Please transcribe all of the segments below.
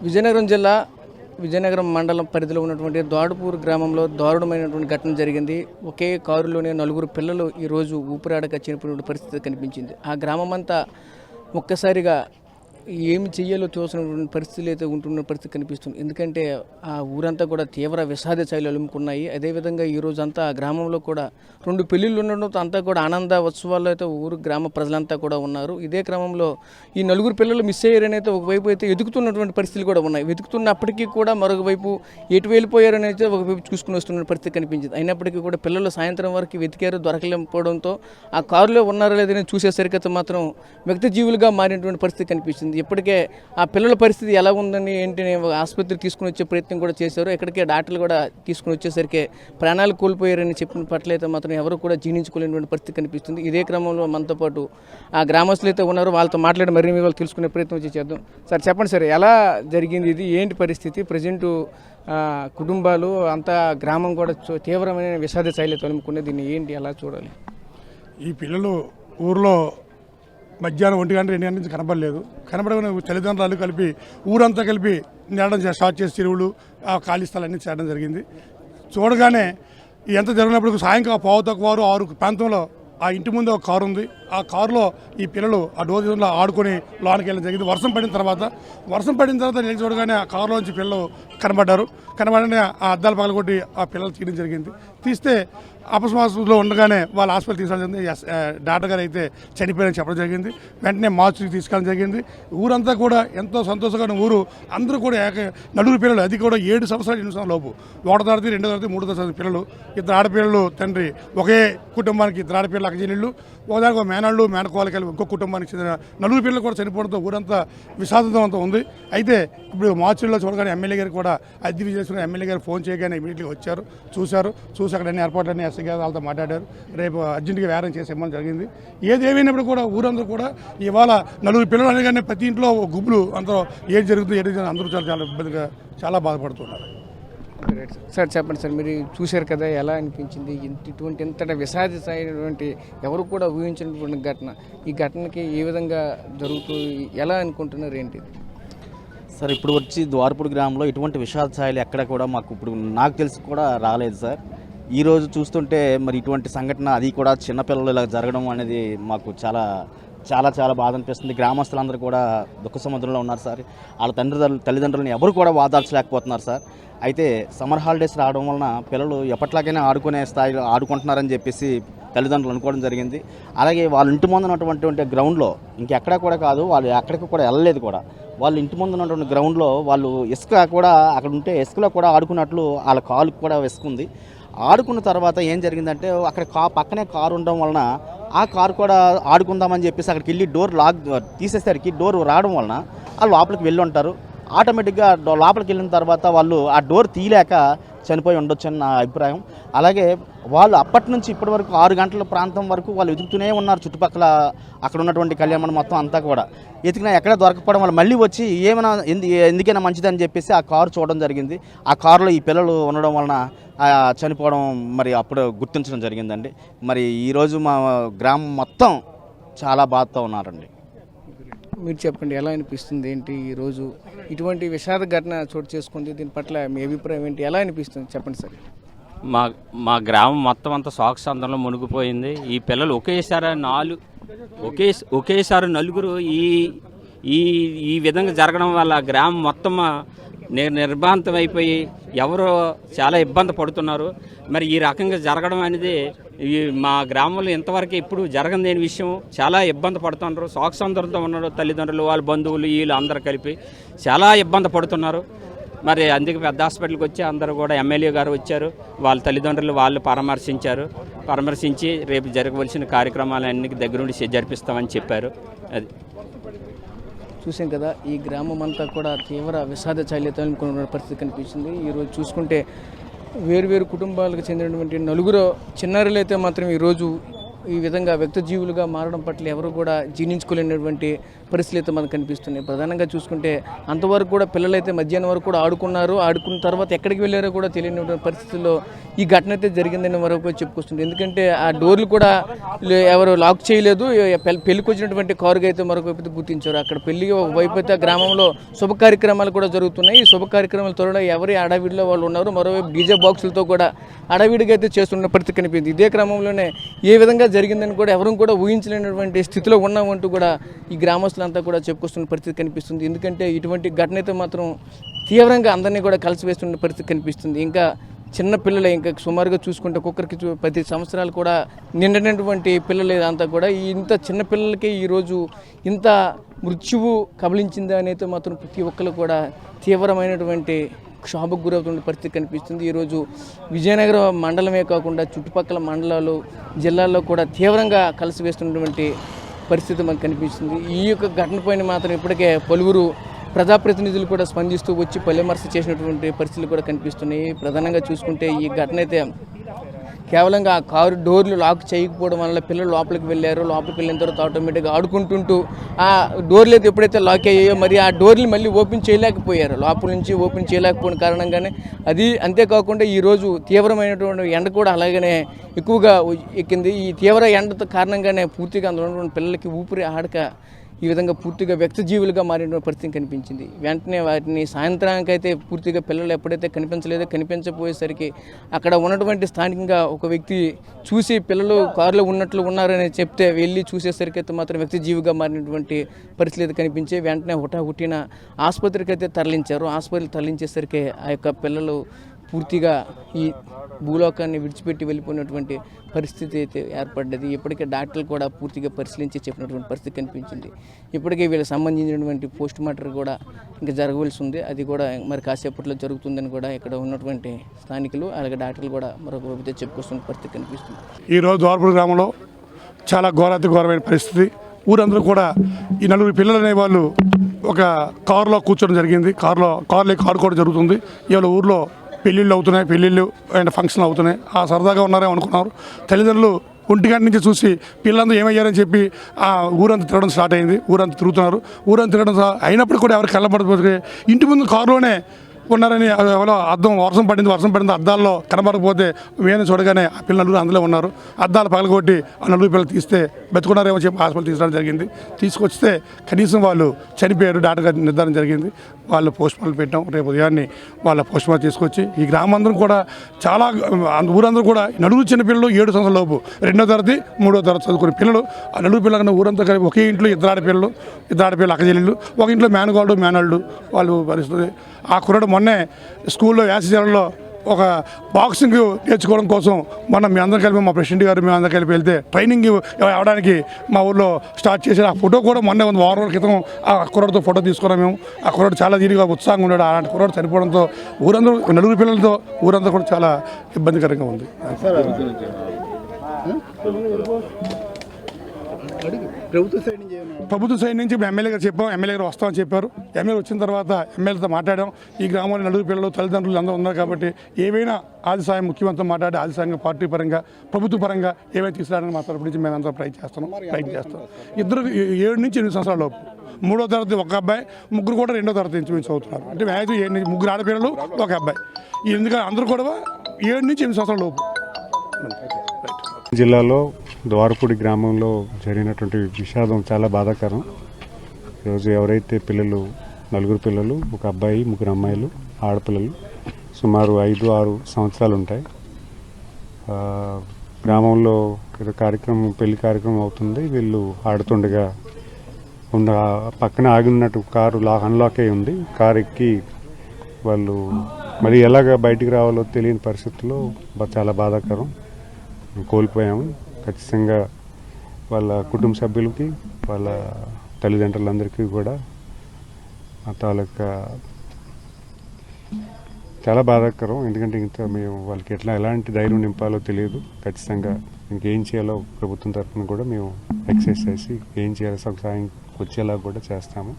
విజయనగరం జిల్లా విజయనగరం మండలం పరిధిలో ఉన్నటువంటి దోడపూర్ గ్రామంలో దారుణమైనటువంటి ఘటన జరిగింది. ఒకే కారులోనే నలుగురు పిల్లలు ఈరోజు ఊపిరాడక చనిపోయిన పరిస్థితి కనిపించింది. ఆ గ్రామం అంతా ఒక్కసారిగా ఏమి చెయ్యాలో తోచినటువంటి పరిస్థితులు అయితే ఉంటున్న పరిస్థితి కనిపిస్తుంది. ఎందుకంటే ఆ ఊరంతా కూడా తీవ్ర విషాద ఛాయలు అలుముకున్నాయి. అదేవిధంగా ఈరోజు అంతా ఆ గ్రామంలో కూడా 2 పెళ్లిళ్ళు ఉండడంతో అంతా కూడా ఆనంద ఉత్సవాల్లో అయితే ఊరు గ్రామ ప్రజలంతా కూడా ఉన్నారు. ఇదే క్రమంలో ఈ నలుగురు పిల్లలు మిస్ అయ్యారని అయితే ఒకవైపు అయితే వెతుకుతున్నటువంటి పరిస్థితులు కూడా ఉన్నాయి. వెతుకుతున్నప్పటికీ కూడా మరొక వైపు ఎటు వెళ్ళిపోయారని అయితే ఒకవైపు చూసుకుని వస్తున్న పరిస్థితి కనిపించింది. అయినప్పటికీ కూడా పిల్లలు సాయంత్రం వరకు వెతికారు, దొరకలేకపోవడంతో ఆ కారులో ఉన్నారో లేదని చూసేసరికి అయితే మాత్రం వ్యక్తి జీవులుగా మారినటువంటి పరిస్థితి కనిపించింది. ఇప్పటికే ఆ పిల్లల పరిస్థితి ఎలా ఉందని ఏంటి ఆసుపత్రికి తీసుకుని వచ్చే ప్రయత్నం కూడా చేశారు. ఇక్కడికే డాక్టర్లు కూడా తీసుకుని వచ్చేసరికి ప్రాణాలు కోల్పోయారని చెప్పిన పట్లయితే మాత్రం ఎవరు కూడా జీర్ణించుకోలేనటువంటి పరిస్థితి కనిపిస్తుంది. ఇదే క్రమంలో మనతో పాటు ఆ గ్రామస్తులు అయితే ఉన్నారు, వాళ్ళతో మాట్లాడి మరిన్ని వాళ్ళు తెలుసుకునే ప్రయత్నం చేద్దాం. సార్ చెప్పండి సార్, ఎలా జరిగింది ఇది, ఏంటి పరిస్థితి ప్రజెంటు? కుటుంబాలు అంతా గ్రామం కూడా తీవ్రమైన విషాద శైలి తొలుముకునే దీన్ని ఏంటి ఎలా చూడాలి? ఈ పిల్లలు ఊర్లో మధ్యాహ్నం 1 గంట 2 గంటల నుంచి కనబడగానే తల్లిదండ్రులు కలిపి ఊరంతా కలిపి నేడడం స్టార్ట్ చేసి చెరువులు ఆ ఖాళీ స్థలాన్ని చేయడం జరిగింది. చూడగానే ఎంత జరిగినప్పుడు సాయంకాలం 5:15, 6 ప్రాంతంలో ఆ ఇంటి ముందు ఒక కారు ఉంది. ఆ కారులో ఈ పిల్లలు ఆ డోర్లో ఆడుకొని లోనికి వెళ్ళడం జరిగింది. వర్షం పడిన తర్వాత నేను చూడగానే ఆ కారులోంచి పిల్లలు కనబడని ఆ అద్దాలు పగలగొట్టి ఆ పిల్లలు తీయడం జరిగింది. తీస్తే అపస్మాసంలో ఉండగానే వాళ్ళ హాస్పిటల్ తీసుకెళ్ళడం జరిగింది. డాక్టర్ గారు అయితే చనిపోయారని చెప్పడం జరిగింది. వెంటనే మార్చుకి తీసుకెళ్ళడం జరిగింది. ఊరంతా కూడా ఎంతో సంతోషంగా ఊరు అందరూ కూడా నలుగురు పిల్లలు, అది కూడా 7 సంవత్సరాలు 8 సంవత్సరాల లోపు, 1వ తరగతి 2వ తరగతి 3వ తరగతి పిల్లలు, 2 ఆడపిల్లలు తండ్రి, ఒకే కుటుంబానికి 2 ఆడపిల్లలు అక్కజీనిళ్ళు, ఒకదానికి ఒక మేనళ్ళు మేనకోవాలి కలిపి ఇంకో కుటుంబానికి చెందిన 4 పిల్లలు కూడా చనిపోవడంతో ఊరంతా విషాదంతో ఉంది. అయితే ఇప్పుడు మార్చిలో చూడగానే ఎమ్మెల్యే గారు కూడా అద్దె చేసుకుని ఎమ్మెల్యే గారు ఫోన్ చేయగానే ఇమీడియట్గా వచ్చారు, చూసి అక్కడ అన్ని ఏర్పాట్లన్నీ ఎస్ఐ గారు వాళ్ళతో మాట్లాడారు. రేపు అర్జెంటుగా వేరం చేసి ఇవ్వడం జరిగింది. ఏదేమైనప్పుడు కూడా ఊరందరూ కూడా ఇవాళ 4 పిల్లలు అనగానే ప్రతి ఇంట్లో గుబులు, అందరూ ఏది జరుగుతుంది అందరూ చాలా ఇబ్బందిగా చాలా బాధపడుతున్నారు. సార్ చెప్పండి సార్, మీరు చూశారు కదా, ఎలా అనిపించింది? ఇంతటి విషాదమైనటువంటి ఎవరు కూడా ఊహించినటువంటి ఘటన, ఈ ఘటనకి ఏ విధంగా జరుగుతూ ఎలా అనుకుంటున్నారు ఏంటి? సార్ ఇప్పుడు వచ్చి ద్వారపూడి గ్రామంలో ఇటువంటి విషాద ఛాయలు ఎక్కడ కూడా మాకు ఇప్పుడు నాకు తెలిసి కూడా రాలేదు సార్. ఈరోజు చూస్తుంటే మరి ఇటువంటి సంఘటన, అది కూడా చిన్నపిల్లలు ఇలా జరగడం అనేది మాకు చాలా చాలా చాలా బాధ అనిపిస్తుంది. గ్రామస్తులందరూ కూడా దుఃఖ సముద్రంలో ఉన్నారు సార్. వాళ్ళ తల్లిదండ్రులను ఎవరు కూడా వాదార్చలేకపోతున్నారు సార్. అయితే సమ్మర్ హాలిడేస్ రావడం వలన పిల్లలు ఎప్పట్లాగైనా ఆడుకునే స్థాయిలో ఆడుకుంటున్నారని చెప్పేసి తల్లిదండ్రులు అనుకోవడం జరిగింది. అలాగే వాళ్ళ ఇంటి ముందు ఉన్నటువంటి గ్రౌండ్లో ఇంకెక్కడా కూడా కాదు, వాళ్ళు ఎక్కడికి కూడా వెళ్ళలేదు కూడా. వాళ్ళ ఇంటి ముందు ఉన్నటువంటి గ్రౌండ్లో వాళ్ళు ఇసుక కూడా అక్కడ ఉంటే ఇసుకలో కూడా ఆడుకున్నట్లు వాళ్ళ కాలుకు కూడా ఇసుకుంది. ఆడుకున్న తర్వాత ఏం జరిగిందంటే అక్కడ పక్కనే కారు ఉండడం వలన ఆ కారు కూడా ఆడుకుందామని చెప్పేసి అక్కడికి వెళ్ళి డోర్ తీసేసరికి డోర్ రావడం వలన వాళ్ళు లోపలికి వెళ్ళి ఉంటారు. ఆటోమేటిక్గా లోపలికి వెళ్ళిన తర్వాత వాళ్ళు ఆ డోర్ తీయలేక చనిపోయి ఉండొచ్చు అని నా అభిప్రాయం. అలాగే వాళ్ళు అప్పటి నుంచి ఇప్పటి వరకు 6 గంటల ప్రాంతం వరకు వాళ్ళు వెతుకుతూనే ఉన్నారు. చుట్టుపక్కల అక్కడ ఉన్నటువంటి కళ్యాణం మొత్తం అంతా కూడా ఎతికినా ఎక్కడ దొరకపోవడం వల్ల మళ్ళీ వచ్చి ఏమైనా ఎందుకైనా మంచిదని చెప్పేసి ఆ కారు చూడడం జరిగింది. ఆ కారులో ఈ పిల్లలు ఉండడం వలన చనిపోవడం మరి అప్పుడు గుర్తించడం జరిగిందండి. మరి ఈరోజు మా గ్రామం మొత్తం చాలా బాధతో ఉన్నారండి. మీరు చెప్పండి, ఎలా అనిపిస్తుంది ఏంటి ఈరోజు ఇటువంటి విషాద ఘటన చోటు చేసుకుంది? దీని పట్ల మీ అభిప్రాయం ఏంటి, ఎలా అనిపిస్తుంది చెప్పండి సార్? మా గ్రామం మొత్తం అంతా శోకసంద్రంలో మునిగిపోయింది. ఈ పిల్లలు ఒకేసారి నలుగురు ఈ విధంగా జరగడం వల్ల గ్రామం మొత్తం నిర్భాంతం అయిపోయి ఎవరో చాలా ఇబ్బంది పడుతున్నారు. మరి ఈ రకంగా జరగడం అనేది మా గ్రామంలో ఇంతవరకు ఎప్పుడు జరగని విషయం. చాలా ఇబ్బంది పడుతున్నారు, శోకసంద్రంతో ఉన్నారు. తల్లిదండ్రులు, వాళ్ళ బంధువులు, వీళ్ళు అందరూ కలిపి చాలా ఇబ్బంది పడుతున్నారు. మరి అందుకే పెద్ద హాస్పిటల్కి వచ్చి అందరూ కూడా ఎమ్మెల్యే గారు వచ్చారు, వాళ్ళ తల్లిదండ్రులు వాళ్ళు పరామర్శించి రేపు జరగవలసిన కార్యక్రమాలన్నీ దగ్గరుండి జరిపిస్తామని చెప్పారు. అది చూసాం కదా, ఈ గ్రామం అంతా కూడా తీవ్ర విషాద ఛాయలతో అనుకున్న పరిస్థితి కనిపించింది. ఈరోజు చూసుకుంటే వేరు కుటుంబాలకు చెందినటువంటి 4 చిన్నారులు అయితే మాత్రం ఈరోజు ఈ విధంగా వ్యక్తజీవులుగా మారడం పట్ల ఎవరు కూడా జీర్ణించుకోలేనటువంటి పరిస్థితులు అయితే మనకు కనిపిస్తున్నాయి. ప్రధానంగా చూసుకుంటే అంతవరకు కూడా పిల్లలైతే మధ్యాహ్నం వరకు కూడా ఆడుకున్నారు. ఆడుకున్న తర్వాత ఎక్కడికి వెళ్ళారో కూడా తెలియనటువంటి పరిస్థితుల్లో ఈ ఘటన అయితే జరిగిందని మరొక చెప్పుకొస్తుంది. ఎందుకంటే ఆ డోర్లు కూడా ఎవరు లాక్ చేయలేదు. పెళ్లికి వచ్చినటువంటి కారుగా అయితే మరొక వైపు గుర్తించారు. అక్కడ పెళ్లి వైపు అయితే గ్రామంలో శుభ కార్యక్రమాలు కూడా జరుగుతున్నాయి. ఈ శుభ కార్యక్రమాల త్వరలో ఎవరి అడవిడిలో వాళ్ళు ఉన్నారు. మరోవైపు డీజే బాక్సులతో కూడా అడవిడిగా అయితే చేస్తున్న పరిస్థితి కనిపించింది. ఇదే క్రమంలోనే ఏ విధంగా జరిగిందని కూడా ఎవరు కూడా ఊహించలేనటువంటి స్థితిలో ఉన్నామంటూ కూడా ఈ గ్రామస్తులంతా కూడా చెప్పుకొస్తున్న పరిస్థితి కనిపిస్తుంది. ఎందుకంటే ఇటువంటి ఘటన అయితే మాత్రం తీవ్రంగా అందరినీ కూడా కలిసివేస్తున్న పరిస్థితి కనిపిస్తుంది. ఇంకా చిన్న పిల్లలే, ఇంకా సుమారుగా చూసుకుంటే ఒక్కొక్కరికి 10 సంవత్సరాలు కూడా నిండినటువంటి పిల్లలు అంతా కూడా ఇంత చిన్న పిల్లలకి ఈరోజు ఇంత మృత్యువు కబలించిందా అనేది మాత్రం ప్రతి ఒక్కరు కూడా తీవ్రమైనటువంటి క్షోభకు గురవుతున్న పరిస్థితి కనిపిస్తుంది. ఈరోజు విజయనగరం మండలమే కాకుండా చుట్టుపక్కల మండలాలు, జిల్లాల్లో కూడా తీవ్రంగా కలిసివేస్తున్నటువంటి పరిస్థితి మనకు కనిపిస్తుంది. ఈ యొక్క ఘటనపైన మాత్రం ఇప్పటికే పలువురు ప్రజాప్రతినిధులు కూడా స్పందిస్తూ వచ్చి పల్లెమర్శ చేసినటువంటి పరిస్థితులు కూడా కనిపిస్తున్నాయి. ప్రధానంగా చూసుకుంటే ఈ ఘటన అయితే కేవలంగా ఆ కారు డోర్లు లాక్ చేయకపోవడం వల్ల పిల్లలు లోపలికి వెళ్ళారు. లోపలికి వెళ్ళిన తర్వాత ఆటోమేటిక్గా ఆడుకుంటుంటూ ఆ డోర్లు అయితే ఎప్పుడైతే లాక్ అయ్యాయో మరి ఆ డోర్లు మళ్ళీ ఓపెన్ చేయలేకపోయారు. లోపల నుంచి ఓపెన్ చేయలేకపోయిన కారణంగానే అది అంతేకాకుండా ఈరోజు తీవ్రమైనటువంటి ఎండ కూడా అలాగనే ఎక్కువగా ఎక్కింది. ఈ తీవ్ర ఎండ కారణంగానే పూర్తిగా అందులో ఉన్నటువంటి పిల్లలకి ఊపిరి ఆడక ఈ విధంగా పూర్తిగా వ్యక్తజీవులుగా మారిన పరిస్థితి కనిపించింది. వెంటనే వాటిని సాయంత్రానికి అయితే పూర్తిగా పిల్లలు ఎప్పుడైతే కనిపించపోయేసరికి అక్కడ ఉన్నటువంటి స్థానికంగా ఒక వ్యక్తి చూసి పిల్లలు కారులో ఉన్నట్లు ఉన్నారని చెప్తే వెళ్ళి చూసేసరికి అయితే మాత్రం వ్యక్తజీవిగా మారినటువంటి పరిస్థితి అయితే కనిపించి వెంటనే హుటాహుటిన ఆసుపత్రికి అయితే తరలించారు. ఆసుపత్రికి తరలించేసరికి ఆ యొక్క పిల్లలు పూర్తిగా ఈ భూలోకాన్ని విడిచిపెట్టి వెళ్ళిపోయినటువంటి పరిస్థితి అయితే ఏర్పడ్డది. ఇప్పటికే డాక్టర్లు కూడా పూర్తిగా పరిశీలించి చెప్పినటువంటి పరిస్థితి కనిపించింది. ఇప్పటికే వీళ్ళకి సంబంధించినటువంటి పోస్ట్ మార్టం కూడా ఇంకా జరగవలసి ఉంది. అది కూడా మరి కాసేపట్లో జరుగుతుందని కూడా ఇక్కడ ఉన్నటువంటి స్థానికులు అలాగే డాక్టర్లు కూడా మరొక వైపు చెప్పుకొస్తున్న పరిస్థితి కనిపిస్తుంది. ఈరోజు ద్వారపూడి గ్రామంలో చాలా ఘోరాతి పరిస్థితి. ఊరందరూ కూడా ఈ 4 పిల్లలు అనేవాళ్ళు ఒక కారులో కూర్చోవడం జరిగింది. కారులో ఆడుకోవడం జరుగుతుంది. ఇవాళ ఊర్లో పెళ్ళిళ్ళు అవుతున్నాయి, పెళ్ళిళ్ళు అండ్ ఫంక్షన్లు అవుతున్నాయి. ఆ సరదాగా ఉన్నారేమో అనుకున్నారు. తల్లిదండ్రులు 1 గంట నుంచి చూసి పిల్లలందరూ ఏమయ్యారని చెప్పి ఆ ఊరంతా తిరగడం స్టార్ట్ అయింది. ఊరంతా తిరుగుతున్నారు. ఊరంతా తిరగడం అయినప్పుడు కూడా ఎవరికి కళ్ళబడకపోతే ఇంటి ముందు కారులోనే ఉన్నారని ఎవరో వర్షం పడింది అద్దాల్లో కనబడకపోతే వేణు చూడగానే ఆ పిల్లలు అందులో ఉన్నారు. అద్దాలు పగలగొట్టి ఆ 4 పిల్లలు తీస్తే బతుకున్నారేమో చెప్పి హాస్పిటల్ తీసుకురావడం జరిగింది. తీసుకొస్తే కనీసం వాళ్ళు చనిపోయారు డాక్టర్ గారు నిర్ధారణ జరిగింది. వాళ్ళు పోస్ట్ మార్టం పెట్టాం. రేపు ఉదయాన్నే వాళ్ళ పోస్ట్ మార్టం తీసుకొచ్చి ఈ గ్రామందరం కూడా చాలా ఊరందరూ కూడా 4 చిన్న పిల్లలు 7 సంవత్సరాల లోపు 2వ తరగతి 3వ తరగతి చదువుకునే పిల్లలు ఆ 4 పిల్లలు ఊరంతా కలిపి ఒకే ఇంట్లో 2 ఆడపిల్లలు అక్కచెల్లెళ్ళు, ఒక ఇంట్లో మేనగాళ్ళు వాళ్ళు పరిస్థితి. ఆ కుర్రాడు మొన్నే స్కూల్లో యాసిజాలలో ఒక బాక్సింగ్ నేర్చుకోవడం కోసం మొన్న మీ అందరం కలిపి మా ప్రెసిడెంట్ గారు మేము అందరం కలిపి వెళ్తే ట్రైనింగ్ అవడానికి మా ఊళ్ళో స్టార్ట్ చేసి ఆ ఫోటో కూడా మొన్నే 1 వారం రోజుల క్రితం ఆ కుర్రాడితో ఫోటో తీసుకున్నాం మేము. ఆ కుర్రాడు చాలా దీనిగా ఉత్సాహంగా ఉన్నాడు. అలాంటి కుర్రాడు చనిపోవడంతో ఊరందరూ 4 పిల్లలతో ఊరందరూ కూడా చాలా ఇబ్బందికరంగా ఉంది. ప్రభుత్వ సైడ్ నుంచి ఎమ్మెల్యే గారు చెప్పాం. ఎమ్మెల్యే గారు వస్తామని చెప్పారు. ఎమ్మెల్యే వచ్చిన తర్వాత ఎమ్మెల్యేతో మాట్లాడాం. ఈ గ్రామంలో 4 పిల్లలు తల్లిదండ్రులు అందరూ ఉన్నారు కాబట్టి ఏవైనా ఆది సాయం ముఖ్యమంత్రి మాట్లాడి ఆది సాయంగా పార్టీ పరంగా ప్రభుత్వ పరంగా ఏమైనా తీసుకురావడానికి మా తరపు నుంచి మేమంతా ప్రయత్నం చేస్తాం. 7 నుంచి 8 సంవత్సరాల లోపు 3వ తరగతి ఒక అబ్బాయి, ముగ్గురు కూడా 2వ తరగతి నుంచి చదువుతున్నారు. అంటే మ్యాక్సిమం 3 ఆడపిల్లలు ఒక అబ్బాయి. ఎందుకంటే అందరూ కూడా 7 నుంచి 8 సంవత్సరాల లోపు. జిల్లాలో ద్వారపూడి గ్రామంలో జరిగినటువంటి విషాదం చాలా బాధాకరం. ఈరోజు ఎవరైతే పిల్లలు 4 పిల్లలు, ఒక అబ్బాయి 3 అమ్మాయిలు ఆడపిల్లలు సుమారు 5-6 సంవత్సరాలు ఉంటాయి. గ్రామంలో ఏదో పెళ్లి కార్యక్రమం అవుతుంది. వీళ్ళు ఆడుతుండగా పక్కన ఆగినట్టు కారు అన్లాక్ అయి ఉంది. కారు ఎక్కి వాళ్ళు మరి ఎలాగ బయటికి రావాలో తెలియని పరిస్థితుల్లో చాలా బాధాకరం. కోల్పోయాము. ఖచ్చితంగా వాళ్ళ కుటుంబ సభ్యులకి వాళ్ళ తల్లిదండ్రులందరికీ కూడా తాలూకా చాలా బాధాకరం. ఎందుకంటే ఇంకా మేము వాళ్ళకి ఎలాంటి ధైర్యం నింపాలో తెలియదు. ఖచ్చితంగా ఇంకేం చేయాలో ప్రభుత్వం తరఫున కూడా మేము ఎక్సైజ్ చేసి ఏం చేయాలో సహాయం వచ్చేలాగా కూడా చేస్తాము.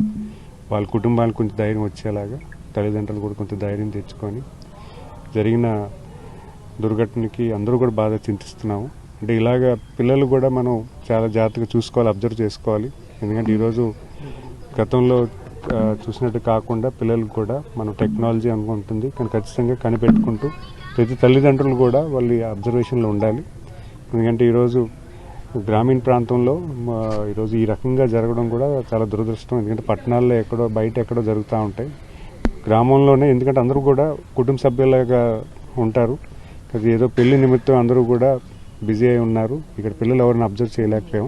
వాళ్ళ కుటుంబాలకు కొంచెం ధైర్యం వచ్చేలాగా తల్లిదండ్రులు కూడా కొంచెం ధైర్యం తెచ్చుకొని జరిగిన దుర్ఘటనకి అందరూ కూడా బాగా చింతిస్తున్నాము. అంటే ఇలాగ పిల్లలు కూడా మనం చాలా జాగ్రత్తగా చూసుకోవాలి, అబ్జర్వ్ చేసుకోవాలి. ఎందుకంటే ఈరోజు గతంలో చూసినట్టు కాకుండా పిల్లలకు కూడా మనం టెక్నాలజీ అనుకుంటుంది, కానీ ఖచ్చితంగా కనిపెట్టుకుంటూ ప్రతి తల్లిదండ్రులు కూడా వాళ్ళ అబ్జర్వేషన్లో ఉండాలి. ఎందుకంటే ఈరోజు గ్రామీణ ప్రాంతంలో ఈరోజు ఈ రకంగా జరగడం కూడా చాలా దురదృష్టం. ఎందుకంటే పట్టణాల్లో ఎక్కడో బయట ఎక్కడో జరుగుతూ ఉంటాయి, గ్రామంలోనే ఎందుకంటే అందరూ కూడా కుటుంబ సభ్యులుగా ఉంటారు. అది ఏదో పెళ్లి నిమిత్తం అందరూ కూడా బిజీ అయి ఉన్నారు. ఇక్కడ పిల్లలు ఎవరిని అబ్జర్వ్ చేయలేకపోయాం.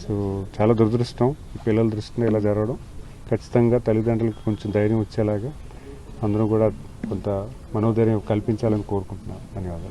సో చాలా దురదృష్టం ఈ పిల్లల దృష్టిలో ఇలా జరగడం. ఖచ్చితంగా తల్లిదండ్రులకు కొంచెం ధైర్యం వచ్చేలాగా అందరూ కూడా కొంత మనోధైర్యం కల్పించాలని కోరుకుంటున్నాను. ధన్యవాదాలు.